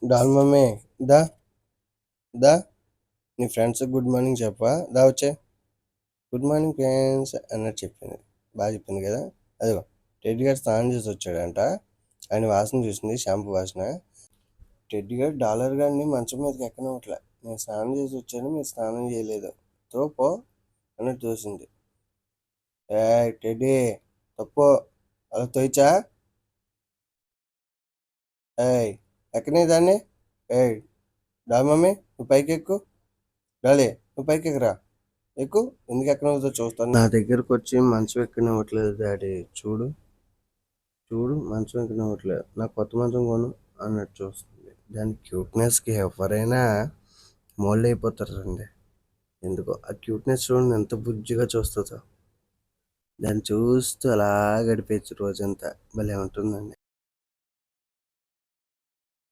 Doll mummy, దా దా నీ friends good morning చెప్పా, దా వచ్చే. గుడ్ మార్నింగ్ ఫ్రెండ్స్ అన్నట్టు చెప్పింది. బాగా చెప్పింది కదా. అదిగో టెడ్డీ గారు స్నానం చేసి వచ్చాడంట. ఆయన వాసన చూసింది, షాంపూ వాసన. టెడ్డీ గారు డాలర్ గారిని మంచం మీదకి ఎక్కనివ్వట్లే. నేను స్నానం చేసి వచ్చాను, మీరు స్నానం చేయలేదు, తోపో అన్నట్టు తోసింది. ఏ టెడ్డీ తప్పు, అలా తోయిచా. ఏయ్ ఎక్కనే దాన్ని. ఏయ్ డాల్ మమ్మీ, నువ్వు పైకి ఎక్కు. డాలీ నువ్వు పైకి ఎక్కరా, ఎక్కు. ఎందుకు ఎక్కనవుతుందో చూస్తాను. నా దగ్గరకు వచ్చి మంచం ఎక్కనివ్వట్లేదు డాడీ. చూడు చూడు, మంచం ఎక్కనివ్వట్లేదు. నాకు కొత్త మంచం కొను అన్నట్టు చూస్తుంది. దాని క్యూట్నెస్కి ఎవరైనా మోల్డ్ అయిపోతారండి. ఎందుకో ఆ క్యూట్నెస్ చూడండి ఎంత బుజ్జిగా చూస్తుందో. దాన్ని చూస్తూ అలా గడిపేయచ్చు రోజంతా. భలే ఉంటుందండి.